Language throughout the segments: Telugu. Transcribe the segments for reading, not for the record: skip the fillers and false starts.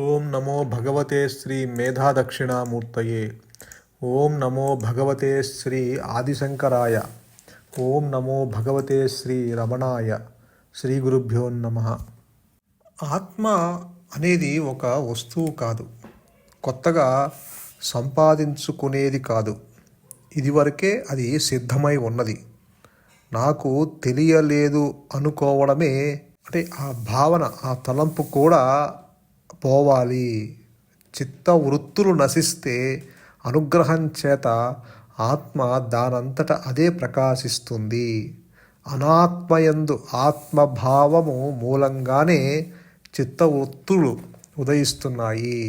ఓం నమో భగవతే శ్రీ మేధాదక్షిణామూర్తయే. ఓం నమో భగవతే శ్రీ ఆదిశంకరాయ. ఓం నమో భగవతే శ్రీ రమణాయ. శ్రీ గురుభ్యో నమః. ఆత్మ అనేది ఒక వస్తువు కాదు, కొత్తగా సంపాదించుకునేది కాదు. ఇదివరకే అది సిద్ధమై ఉన్నది. నాకు తెలియలేదు అనుకోవడమే, అంటే ఆ భావన, ఆ తలంపు కూడా పోవాలి. చిత్త వృత్తులు నశిస్తే అనుగ్రహం చేత ఆత్మ దానంతట అదే ప్రకాశిస్తుంది. అనాత్మయందు ఆత్మభావము మూలంగానే చిత్తవృత్తులు ఉదయిస్తున్నాయి.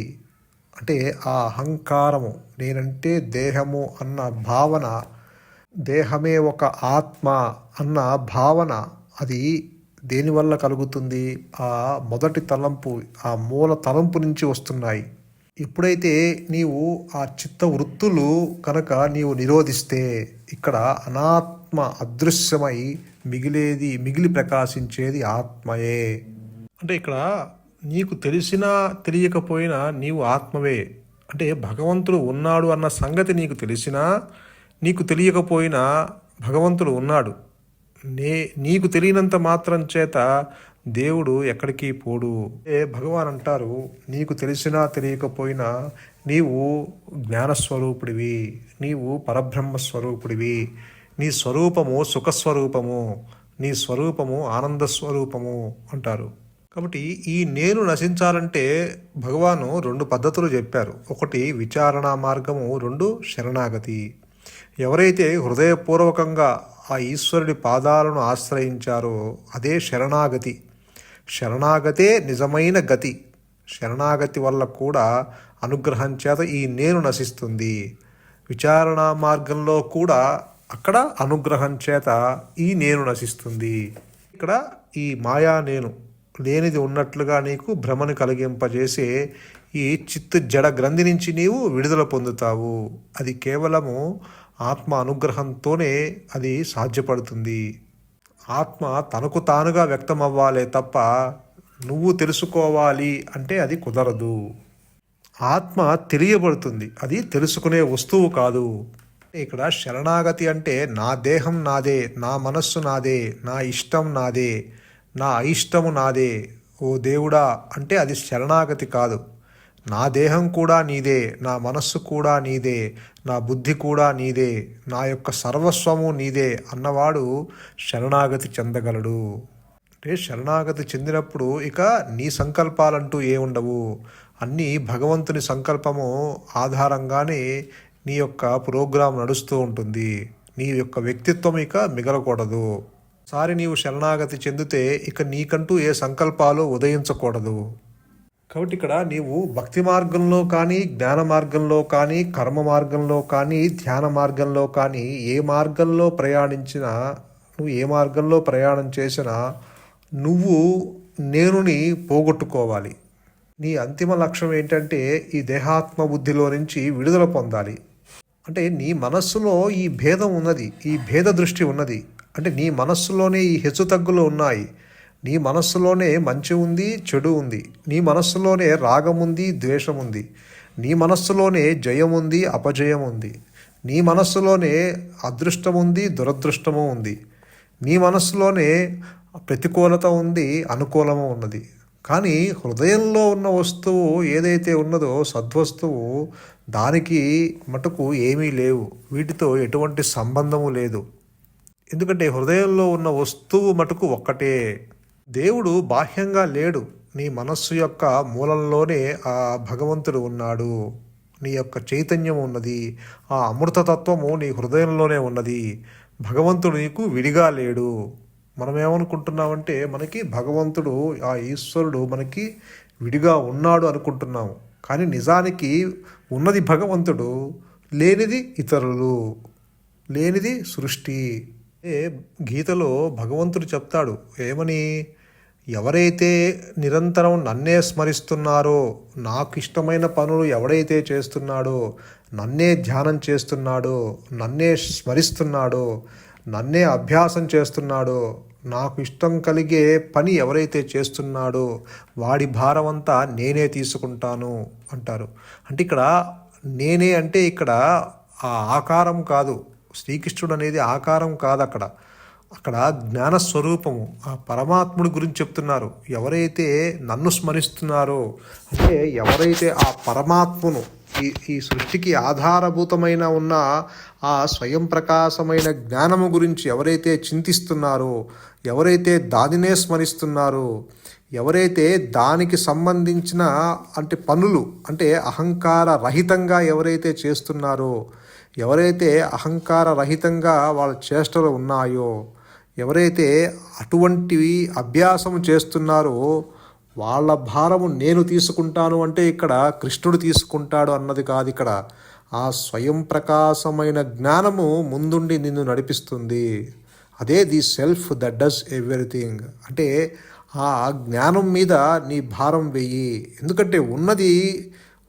అంటే ఆ అహంకారము, నేనంటే దేహము అన్న భావన, దేహమే ఒక ఆత్మ అన్న భావన, అది దేనివల్ల కలుగుతుంది? ఆ మొదటి తలంపు, ఆ మూల తలంపు నుంచి వస్తున్నాయి. ఎప్పుడైతే నీవు ఆ చిత్త వృత్తులు కనుక నీవు నిరోధిస్తే, ఇక్కడ అనాత్మ అదృశ్యమై మిగిలి ప్రకాశించేది ఆత్మయే. అంటే ఇక్కడ నీకు తెలిసినా తెలియకపోయినా నీవు ఆత్మవే. అంటే భగవంతుడు ఉన్నాడు అన్న సంగతి నీకు తెలిసినా నీకు తెలియకపోయినా భగవంతుడు ఉన్నాడు. నీకు తెలియనంత మాత్రం చేత దేవుడు ఎక్కడికి పోడు. భగవాన్ అంటారు, నీకు తెలిసినా తెలియకపోయినా నీవు జ్ఞానస్వరూపుడివి, నీవు పరబ్రహ్మస్వరూపుడివి, నీ స్వరూపము సుఖస్వరూపము, నీ స్వరూపము ఆనందస్వరూపము అంటారు. కాబట్టి ఈ నేను నశించాలంటే భగవాను 2 పద్ధతులు చెప్పారు. ఒకటి విచారణ మార్గము, 2 శరణాగతి. ఎవరైతే హృదయపూర్వకంగా ఆ ఈశ్వరుడి పాదాలను ఆశ్రయించారో అదే శరణాగతి. శరణాగతే నిజమైన గతి. శరణాగతి వల్ల కూడా అనుగ్రహం చేత ఈ నేను నశిస్తుంది. విచారణ మార్గంలో కూడా అక్కడ అనుగ్రహం చేత ఈ నేను నశిస్తుంది. ఇక్కడ ఈ మాయా నేను, లేనిది ఉన్నట్లుగా నీకు భ్రమను కలిగింపజేసే ఈ చిత్తు జడ గ్రంథి నుంచి నీవు విడుదల పొందుతావు. అది కేవలము ఆత్మ అనుగ్రహంతోనే అది సాధ్యపడుతుంది. ఆత్మ తనకు తానుగా వ్యక్తం అవ్వాలే తప్ప నువ్వు తెలుసుకోవాలి అంటే అది కుదరదు. ఆత్మ తెలియబడుతుంది, అది తెలుసుకునే వస్తువు కాదు. ఇక్కడ శరణాగతి అంటే నా దేహం నాదే, నా మనస్సు నాదే, నా ఇష్టం నాదే, నా అయిష్టము నాదే, ఓ దేవుడా అంటే అది శరణాగతి కాదు. నా దేహం కూడా నీదే, నా మనస్సు కూడా నీదే, నా బుద్ధి కూడా నీదే, నా యొక్క సర్వస్వము నీదే అన్నవాడు శరణాగతి చెందగలడు. అంటే శరణాగతి చెందినప్పుడు ఇక నీ సంకల్పాలంటూ ఏముండవు. అన్నీ భగవంతుని సంకల్పము ఆధారంగానే నీ యొక్క ప్రోగ్రాం నడుస్తూ ఉంటుంది. నీ యొక్క వ్యక్తిత్వం ఇక మిగలకూడదు. ఒకసారి నీవు శరణాగతి చెందితే ఇక నీకంటూ ఏ సంకల్పాలు ఉదయించకూడదు. కాబట్టి ఇక్కడ నీవు భక్తి మార్గంలో కానీ, జ్ఞాన మార్గంలో కానీ, కర్మ మార్గంలో కానీ, ధ్యాన మార్గంలో కానీ, ఏ మార్గంలో ప్రయాణించినా, నువ్వు ఏ మార్గంలో ప్రయాణం చేసినా నువ్వు నేనుని పోగొట్టుకోవాలి. నీ అంతిమ లక్ష్యం ఏంటంటే ఈ దేహాత్మ బుద్ధిలో నుంచి విడుదల పొందాలి. అంటే నీ మనస్సులో ఈ భేదం ఉన్నది, ఈ భేద దృష్టి ఉన్నది. అంటే నీ మనస్సులోనే ఈ హెచ్చుతగ్గులు ఉన్నాయి. నీ మనస్సులోనే మంచి ఉంది, చెడు ఉంది. నీ మనస్సులోనే రాగం ఉంది, ద్వేషం ఉంది. నీ మనస్సులోనే జయం ఉంది, అపజయం ఉంది. నీ మనస్సులోనే అదృష్టం ఉంది, దురదృష్టము ఉంది. నీ మనస్సులోనే ప్రతికూలత ఉంది, అనుకూలము ఉన్నది. కానీ హృదయంలో ఉన్న వస్తువు ఏదైతే ఉన్నదో సద్వస్తువు, దానికి మటుకు ఏమీ లేవు. వీటితో ఎటువంటి సంబంధము లేదు. ఎందుకంటే హృదయంలో ఉన్న వస్తువు మటుకు ఒక్కటే. దేవుడు బాహ్యంగా లేడు. నీ మనస్సు యొక్క మూలంలోనే ఆ భగవంతుడు ఉన్నాడు. నీ యొక్క చైతన్యం ఉన్నది, ఆ అమృతతత్వము నీ హృదయంలోనే ఉన్నది. భగవంతుడు నీకు విడిగా లేడు. మనం ఏమనుకుంటున్నామంటే మనకి భగవంతుడు, ఆ ఈశ్వరుడు మనకి విడిగా ఉన్నాడు అనుకుంటున్నాము. కానీ నిజానికి ఉన్నది భగవంతుడు, లేనిది ఇతరులు, లేనిది సృష్టి. గీతలో భగవంతుడు చెప్తాడు ఏమని, ఎవరైతే నిరంతరం నన్నే స్మరిస్తున్నారో, నాకు ఇష్టమైన పనులు ఎవడైతే చేస్తున్నాడో, నన్నే ధ్యానం చేస్తున్నాడో, నన్నే స్మరిస్తున్నాడో, నన్నే అభ్యాసం చేస్తున్నాడో, నాకు ఇష్టం కలిగే పని ఎవరైతే చేస్తున్నాడో వాడి భారం అంతా నేనే తీసుకుంటాను అంటారు. అంటే ఇక్కడ నేనే అంటే ఇక్కడ ఆ ఆకారం కాదు, శ్రీకృష్ణుడు అనేది ఆకారం కాదు, అక్కడ అక్కడ జ్ఞానస్వరూపము ఆ పరమాత్ముడి గురించి చెప్తున్నారు. ఎవరైతే నన్ను స్మరిస్తున్నారో, అంటే ఎవరైతే ఆ పరమాత్మను ఈ సృష్టికి ఆధారభూతమైన ఉన్న ఆ స్వయం ప్రకాశమైన జ్ఞానము గురించి ఎవరైతే చింతిస్తున్నారో, ఎవరైతే దానినే స్మరిస్తున్నారో, ఎవరైతే దానికి సంబంధించిన అంటే పనులు అంటే అహంకార రహితంగా ఎవరైతే చేస్తున్నారో, ఎవరైతే అహంకార రహితంగా వాళ్ళ చేష్టలు ఉన్నాయో, ఎవరైతే అటువంటివి అభ్యాసం చేస్తున్నారో వాళ్ళ భారము నేను తీసుకుంటాను. అంటే ఇక్కడ కృష్ణుడు తీసుకుంటాడు అన్నది కాదు, ఇక్కడ ఆ స్వయం ప్రకాశమైన జ్ఞానము ముందుండి నిన్ను నడిపిస్తుంది. అదే the self that does everything. అంటే ఆ జ్ఞానం మీద నీ భారం వెయ్యి. ఎందుకంటే ఉన్నది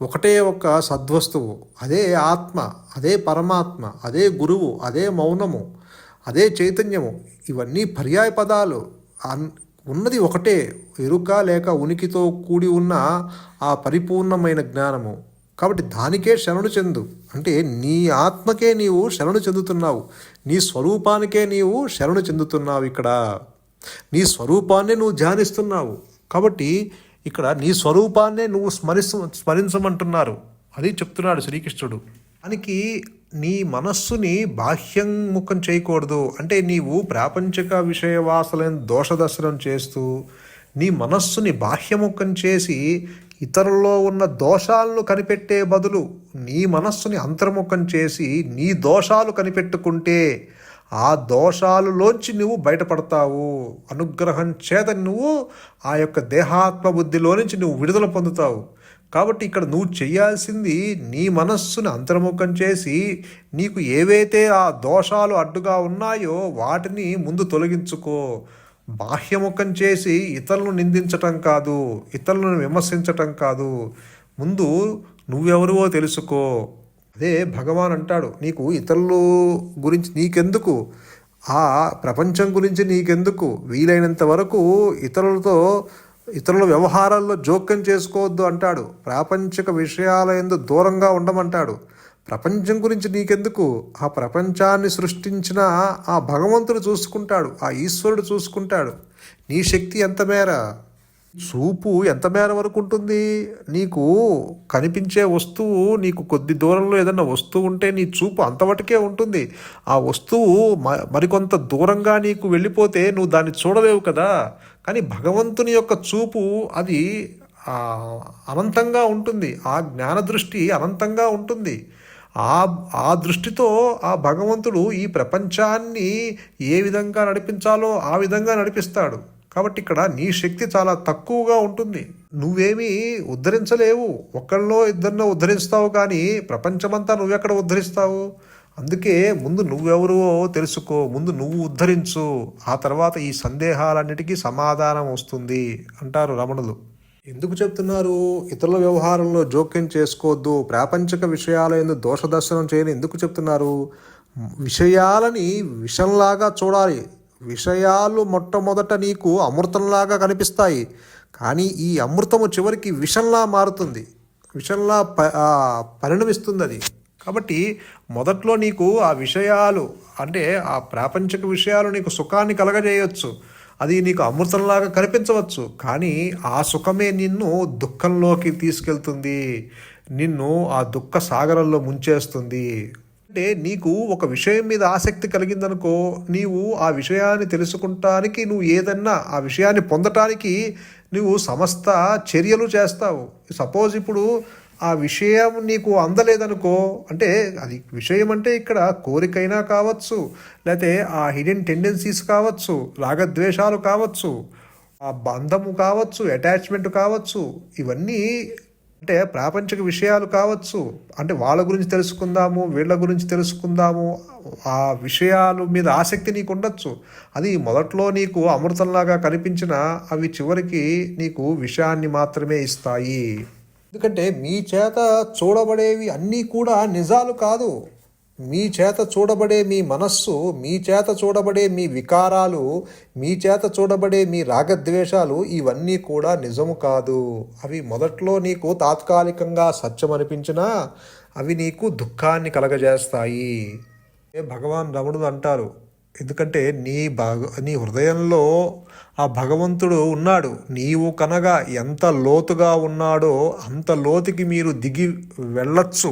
ఒకటే ఒక సద్వస్తువు, అదే ఆత్మ, అదే పరమాత్మ, అదే గురువు, అదే మౌనము, అదే చైతన్యము. ఇవన్నీ పర్యాయ పదాలు. ఉన్నది ఒకటే, ఎరుక లేక ఉనికితో కూడి ఉన్న ఆ పరిపూర్ణమైన జ్ఞానము. కాబట్టి దానికే శరణు చెందు. అంటే నీ ఆత్మకే నీవు శరణు చెందుతున్నావు, నీ స్వరూపానికే నీవు శరణు చెందుతున్నావు. ఇక్కడ నీ స్వరూపాన్నే నువ్వు ధ్యానిస్తున్నావు. కాబట్టి ఇక్కడ నీ స్వరూపాన్నే నువ్వు స్మరించమంటున్నారు. అది చెప్తున్నాడు శ్రీకృష్ణుడు. దానికి నీ మనస్సుని బాహ్యంముఖం చేయకూడదు. అంటే నీవు ప్రాపంచిక విషయ వాసలను దోషదర్శనం చేస్తూ నీ మనస్సుని బాహ్యముఖం చేసి ఇతరుల్లో ఉన్న దోషాలను కనిపెట్టే బదులు నీ మనస్సుని అంతర్ముఖం చేసి నీ దోషాలు కనిపెట్టుకుంటే ఆ దోషాలులోంచి నువ్వు బయటపడతావు. అనుగ్రహం చేత నువ్వు ఆ యొక్క దేహాత్మ బుద్ధిలో నుంచి నువ్వు విడుదల పొందుతావు. కాబట్టి ఇక్కడ నువ్వు చేయాల్సింది నీ మనస్సును అంతర్ముఖం చేసి నీకు ఏవైతే ఆ దోషాలు అడ్డుగా ఉన్నాయో వాటిని ముందు తొలగించుకో. బాహ్యముఖం చేసి ఇతరులను నిందించటం కాదు, ఇతరులను విమర్శించటం కాదు. ముందు నువ్వెవరువో తెలుసుకో. అదే భగవాన్ అంటాడు, నీకు ఇతరుల గురించి నీకెందుకు, ఆ ప్రపంచం గురించి నీకెందుకు, వీలైనంత వరకు ఇతరుల వ్యవహారాల్లో జోక్యం చేసుకోవద్దు అంటాడు. ప్రాపంచిక విషయాల యందు దూరంగా ఉండమంటాడు. ప్రపంచం గురించి నీకెందుకు, ఆ ప్రపంచాన్ని సృష్టించిన ఆ భగవంతుడు చూసుకుంటాడు, ఆ ఈశ్వరుడు చూసుకుంటాడు. నీ శక్తి ఎంత మేర, చూపు ఎంత మేర వరకు ఉంటుంది. నీకు కనిపించే వస్తువు, నీకు కొద్ది దూరంలో ఏదన్నా వస్తువు ఉంటే నీ చూపు అంతవరకే ఉంటుంది. ఆ వస్తువు మరికొంత దూరంగా నీకు వెళ్ళిపోతే నువ్వు దాన్ని చూడలేవు కదా. కానీ భగవంతుని యొక్క చూపు అది అనంతంగా ఉంటుంది. ఆ జ్ఞాన దృష్టి అనంతంగా ఉంటుంది. ఆ దృష్టితో ఆ భగవంతుడు ఈ ప్రపంచాన్ని ఏ విధంగా నడిపించాలో ఆ విధంగా నడిపిస్తాడు. కాబట్టి ఇక్కడ నీ శక్తి చాలా తక్కువగా ఉంటుంది. నువ్వేమీ ఉద్ధరించలేవు. ఒకళ్ళో ఇద్దరినో ఉద్ధరిస్తావు, కానీ ప్రపంచమంతా నువ్వెక్కడ ఉద్ధరిస్తావు? అందుకే ముందు నువ్వెవరో తెలుసుకో, ముందు నువ్వు ఉద్ధరించు, ఆ తర్వాత ఈ సందేహాలన్నిటికీ సమాధానం వస్తుంది అంటారు రమణులు. ఎందుకు చెప్తున్నారు ఇతరుల వ్యవహారంలో జోక్యం చేసుకోవద్దు, ప్రాపంచిక విషయాల యందు దోషదర్శనం చేయని ఎందుకు చెప్తున్నారు? విషయాలని విషంలాగా చూడాలి. విషయాలు మొట్టమొదట నీకు అమృతంలాగా కనిపిస్తాయి, కానీ ఈ అమృతము చివరికి విషంలా మారుతుంది, విషంలా పరిణమిస్తుంది అది. కాబట్టి మొదట్లో నీకు ఆ విషయాలు అంటే ఆ ప్రాపంచిక విషయాలు నీకు సుఖాన్ని కలగజేయవచ్చు, అది నీకు అమృతంలాగా కనిపించవచ్చు, కానీ ఆ సుఖమే నిన్ను దుఃఖంలోకి తీసుకెళ్తుంది, నిన్ను ఆ దుఃఖ సాగరంలో ముంచేస్తుంది. అంటే నీకు ఒక విషయం మీద ఆసక్తి కలిగిందనుకో, నీవు ఆ విషయాన్ని తెలుసుకుంటానికి నువ్వు ఏదన్నా ఆ విషయాన్ని పొందటానికి నువ్వు సమస్త చర్యలు చేస్తావు. సపోజ్ ఇప్పుడు ఆ విషయం నీకు అందలేదనుకో, అంటే అది విషయం అంటే ఇక్కడ కోరికైనా కావచ్చు, లేకపోతే ఆ హిడెన్ టెండెన్సీస్ కావచ్చు, రాగద్వేషాలు కావచ్చు, ఆ బంధము కావచ్చు, అటాచ్మెంట్ కావచ్చు, ఇవన్నీ అంటే ప్రాపంచిక విషయాలు కావచ్చు. అంటే వాళ్ళ గురించి తెలుసుకుందాము, వీళ్ళ గురించి తెలుసుకుందాము, ఆ విషయాల మీద ఆసక్తి నీకు ఉండొచ్చు. అది మొదట్లో నీకు అమృతంలాగా కనిపించిన అవి చివరికి నీకు విషయాన్ని మాత్రమే ఇస్తాయి. ఎందుకంటే మీ చేత చూడబడేవి అన్నీ కూడా నిజాలు కాదు. మీ చేత చూడబడే మీ మనస్సు, మీ చేత చూడబడే మీ వికారాలు, మీ చేత చూడబడే మీ రాగద్వేషాలు ఇవన్నీ కూడా నిజము కాదు. అవి మొదట్లో నీకు తాత్కాలికంగా సత్యం అనిపించినా అవి నీకు దుఃఖాన్ని కలగజేస్తాయి. భగవాన్ రమణుడు అంటారు, ఎందుకంటే నీ హృదయంలో ఆ భగవంతుడు ఉన్నాడు. నీవు కనగా ఎంత లోతుగా ఉన్నాడో అంత లోతుకి మీరు దిగి వెళ్ళొచ్చు.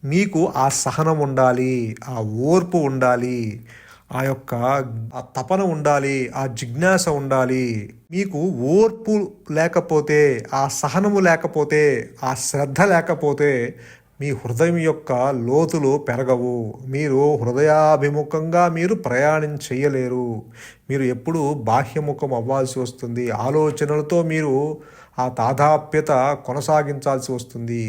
మీకు ఆ సహనం ఉండాలి, ఆ ఓర్పు ఉండాలి, ఆ తపన ఉండాలి, ఆ జిజ్ఞాస ఉండాలి. మీకు ఓర్పు లేకపోతే, ఆ సహనము లేకపోతే, ఆ శ్రద్ధ లేకపోతే మీ హృదయం యొక్క లోతులు పెరగవు. మీరు హృదయాభిముఖంగా మీరు ప్రయాణం చేయలేరు. మీరు ఎప్పుడు బాహ్యముఖం అవ్వాల్సి వస్తుంది. ఆలోచనలతో మీరు ఆ తాదాప్యత కొనసాగించాల్సి వస్తుంది.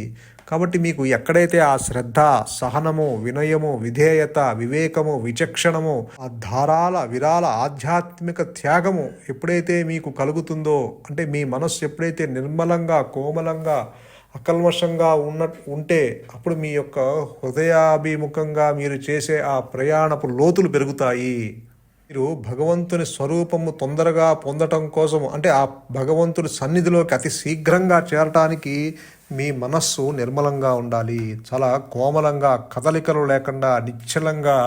కాబట్టి మీకు ఎక్కడైతే ఆ శ్రద్ధ, సహనము, వినయము, విధేయత, వివేకము, విచక్షణము, ఆ విరాల ఆధ్యాత్మిక త్యాగము ఎప్పుడైతే మీకు కలుగుతుందో, అంటే మీ మనస్సు ఎప్పుడైతే నిర్మలంగా, కోమలంగా, అకల్మషంగా ఉంటే అప్పుడు మీ యొక్క హృదయాభిముఖంగా మీరు చేసే ఆ ప్రయాణపు లోతులు పెరుగుతాయి. మీరు భగవంతుని స్వరూపము తొందరగా పొందటం కోసం, అంటే ఆ భగవంతుడి సన్నిధిలోకి అతి శీఘ్రంగా చేరటానికి మీ మనస్సు నిర్మలంగా ఉండాలి. చాలా కోమలంగా, కదలికలు లేకుండా నిశ్చలంగా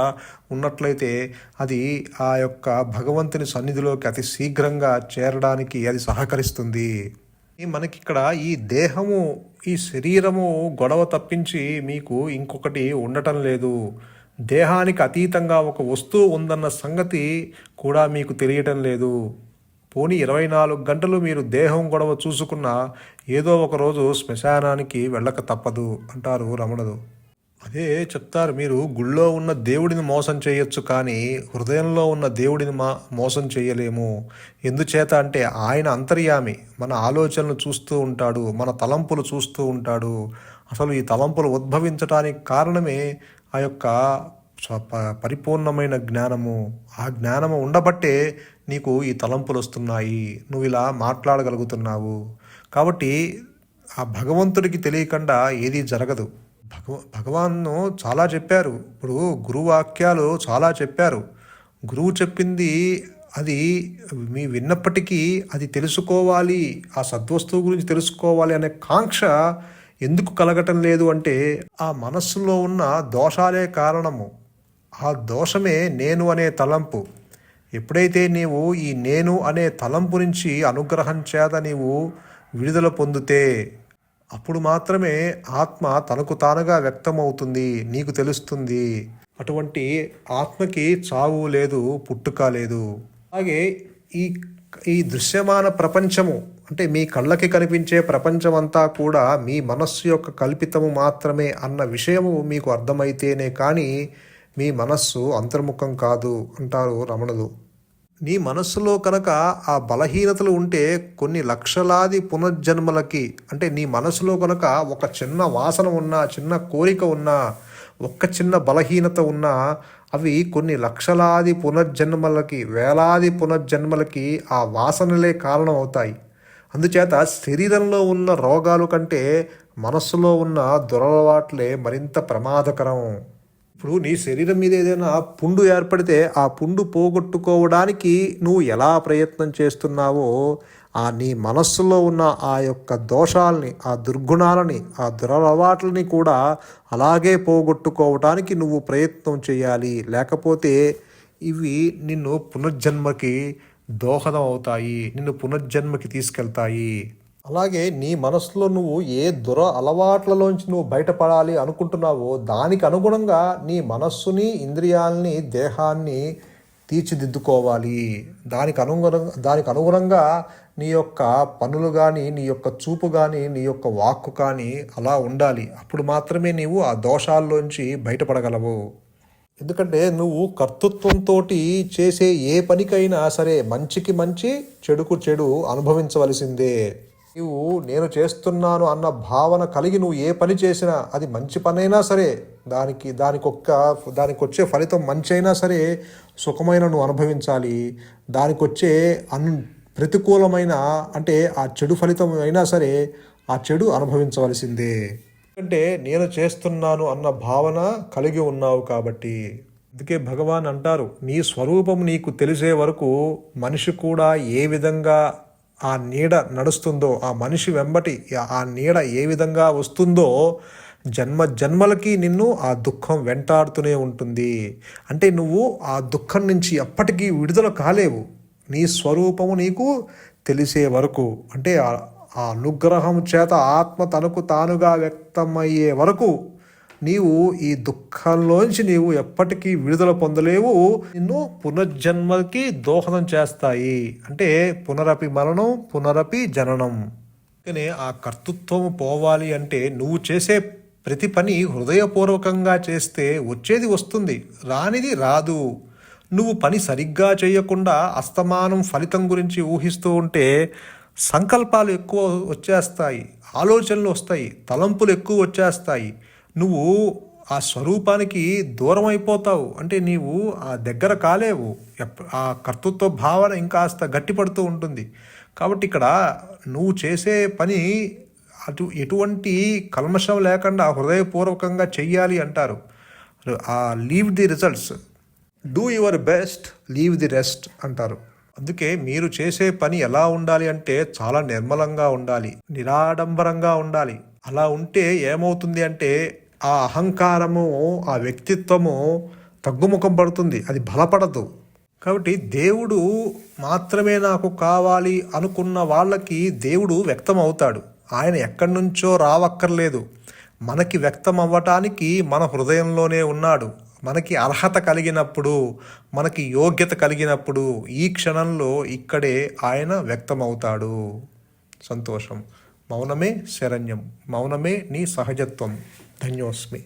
ఉన్నట్లయితే అది ఆ యొక్క భగవంతుని సన్నిధిలోకి అతి శీఘ్రంగా చేరడానికి అది సహకరిస్తుంది. మనకి ఇక్కడ ఈ దేహము, ఈ శరీరము గొడవ తప్పించి మీకు ఇంకొకటి ఉండటం లేదు. దేహానికి అతీతంగా ఒక వస్తువు ఉందన్న సంగతి కూడా మీకు తెలియటం లేదు. పోనీ 24 గంటలు మీరు దేహం గొడవ చూసుకున్నా ఏదో ఒకరోజు శ్మశానానికి వెళ్ళక తప్పదు అంటారు రమణుడు. అదే చెప్తారు, మీరు గుళ్ళో ఉన్న దేవుడిని మోసం చేయొచ్చు, కానీ హృదయంలో ఉన్న దేవుడిని మోసం చేయలేము. ఎందుచేత అంటే ఆయన అంతర్యామి, మన ఆలోచనలు చూస్తూ ఉంటాడు, మన తలంపులు చూస్తూ ఉంటాడు. అసలు ఈ తలంపులు ఉద్భవించడానికి కారణమే ఆ యొక్క పరిపూర్ణమైన జ్ఞానము. ఆ జ్ఞానము ఉండబట్టే నీకు ఈ తలంపులు వస్తున్నాయి, నువ్వు ఇలా మాట్లాడగలుగుతున్నావు. కాబట్టి ఆ భగవంతుడికి తెలియకుండా ఏదీ జరగదు. భగవాను చాలా చెప్పారు. ఇప్పుడు గురువు వాక్యాలు చాలా చెప్పారు. గురువు చెప్పింది అది మీ విన్నప్పటికీ అది తెలుసుకోవాలి, ఆ సద్వస్తువు గురించి తెలుసుకోవాలి అనే కాంక్ష ఎందుకు కలగటం లేదు అంటే ఆ మనస్సులో ఉన్న దోషాలే కారణము. ఆ దోషమే నేను అనే తలంపు. ఎప్పుడైతే నీవు ఈ నేను అనే తలంపు నుంచి అనుగ్రహం చేత నీవు విడుదల పొందితే అప్పుడు మాత్రమే ఆత్మ తనకు తానుగా వ్యక్తమవుతుంది, నీకు తెలుస్తుంది. అటువంటి ఆత్మకి చావు లేదు, పుట్టుక లేదు. అలాగే ఈ ఈ దృశ్యమాన ప్రపంచము, అంటే మీ కళ్ళకి కనిపించే ప్రపంచం అంతా కూడా మీ మనస్సు యొక్క కల్పితము మాత్రమే అన్న విషయము మీకు అర్థమైతేనే కానీ మీ మనస్సు అంతర్ముఖం కాదు అంటారు రమణులు. నీ మనస్సులో కనుక ఆ బలహీనతలు ఉంటే కొన్ని లక్షలాది పునర్జన్మలకి, అంటే నీ మనసులో కనుక ఒక చిన్న వాసన ఉన్నా, చిన్న కోరిక ఉన్నా, ఒక్క చిన్న బలహీనత ఉన్నా అవి కొన్ని లక్షలాది పునర్జన్మలకి, వేలాది పునర్జన్మలకి ఆ వాసనలే కారణం అవుతాయి. అందుచేత శరీరంలో ఉన్న రోగాలు కంటే మనస్సులో ఉన్న దురలవాట్లే మరింత ప్రమాదకరం. ఇప్పుడు నీ శరీరం మీద ఏదైనా పుండు ఏర్పడితే ఆ పుండు పోగొట్టుకోవడానికి నువ్వు ఎలా ప్రయత్నం చేస్తున్నావో నీ మనస్సులో ఉన్న ఆ యొక్క దోషాలని, ఆ దుర్గుణాలని, ఆ దురలవాట్లని కూడా అలాగే పోగొట్టుకోవటానికి నువ్వు ప్రయత్నం చేయాలి. లేకపోతే ఇవి నిన్ను పునర్జన్మకి దోహదం అవుతాయి, నిన్ను పునర్జన్మకి తీసుకెళ్తాయి. అలాగే నీ మనసులో నువ్వు ఏ అలవాట్లలోంచి నువ్వు బయటపడాలి అనుకుంటున్నావో దానికి అనుగుణంగా నీ మనస్సుని, ఇంద్రియాలని, దేహాన్ని తీర్చిదిద్దుకోవాలి. దానికి అనుగుణంగా నీ యొక్క పనులు కానీ, నీ యొక్క చూపు కానీ, నీ యొక్క వాక్కు కానీ అలా ఉండాలి. అప్పుడు మాత్రమే నీవు ఆ దోషాల్లోంచి బయటపడగలవు. ఎందుకంటే నువ్వు కర్తృత్వంతో చేసే ఏ పనికైనా సరే మంచికి మంచి, చెడుకు చెడు అనుభవించవలసిందే. నువ్వు నేను చేస్తున్నాను అన్న భావన కలిగి నువ్వు ఏ పని చేసినా అది మంచి పనైనా సరే, దానికి వచ్చే ఫలితం మంచి అయినా సరే సుఖమైన నువ్వు అనుభవించాలి. దానికి వచ్చే ప్రతికూలమైన, అంటే ఆ చెడు ఫలితం అయినా సరే ఆ చెడు అనుభవించవలసిందే. అంటే నేను చేస్తున్నాను అన్న భావన కలిగి ఉన్నావు కాబట్టి. అందుకే భగవాన్ అంటారు, నీ స్వరూపం నీకు తెలిసే వరకు మనిషి కూడా ఏ విధంగా ఆ నీడ నడుస్తుందో, ఆ మనిషి వెంబటి ఆ నీడ ఏ విధంగా వస్తుందో జన్మ జన్మలకి నిన్ను ఆ దుఃఖం వెంటాడుతూనే ఉంటుంది. అంటే నువ్వు ఆ దుఃఖం నుంచి ఎప్పటికీ విడుదల కాలేవు, నీ స్వరూపము నీకు తెలిసే వరకు. అంటే ఆ అనుగ్రహం చేత ఆత్మ తనకు తానుగా వ్యక్తమయ్యే వరకు నీవు ఈ దుఃఖంలోంచి నీవు ఎప్పటికీ విడుదల పొందలేవు. నిన్ను పునర్జన్మకి దోహదం చేస్తాయి. అంటే పునరపి మరణం, పునరపి జననం. కానీ ఆ కర్తృత్వం పోవాలి అంటే నువ్వు చేసే ప్రతి పని హృదయపూర్వకంగా చేస్తే వచ్చేది వస్తుంది, రానిది రాదు. నువ్వు పని సరిగ్గా చేయకుండా అస్తమానం ఫలితం గురించి ఊహిస్తూ ఉంటే సంకల్పాలు ఎక్కువ వచ్చేస్తాయి, ఆలోచనలు వస్తాయి, తలంపులు ఎక్కువ వచ్చేస్తాయి. నువ్వు ఆ స్వరూపానికి దూరం అయిపోతావు. అంటే నీవు ఆ దగ్గర కాలేవు. ఆ కర్తృత్వ భావన ఇంకాస్త గట్టిపడుతూ ఉంటుంది. కాబట్టి ఇక్కడ నువ్వు చేసే పని ఎటువంటి కల్మషం లేకుండా హృదయపూర్వకంగా చెయ్యాలి అంటారు. Leave the results, do your best, leave the rest అంటారు. అందుకే మీరు చేసే పని ఎలా ఉండాలి అంటే చాలా నిర్మలంగా ఉండాలి, నిరాడంబరంగా ఉండాలి. అలా ఉంటే ఏమవుతుంది అంటే ఆ అహంకారము, ఆ వ్యక్తిత్వము తగ్గుముఖం పడుతుంది, అది బలపడదు. కాబట్టి దేవుడు మాత్రమే నాకు కావాలి అనుకున్న వాళ్ళకి దేవుడు వ్యక్తం అవుతాడు. ఆయన ఎక్కడి నుంచో రావక్కర్లేదు, మనకి వ్యక్తం అవ్వటానికి మన హృదయంలోనే ఉన్నాడు. మనకి అర్హత కలిగినప్పుడు, మనకి యోగ్యత కలిగినప్పుడు ఈ క్షణంలో ఇక్కడే ఆయన వ్యక్తమవుతాడు. సంతోషం. మౌనమే శరణ్యం, మౌనమే నీ సహజత్వం. ధన్యోస్మి.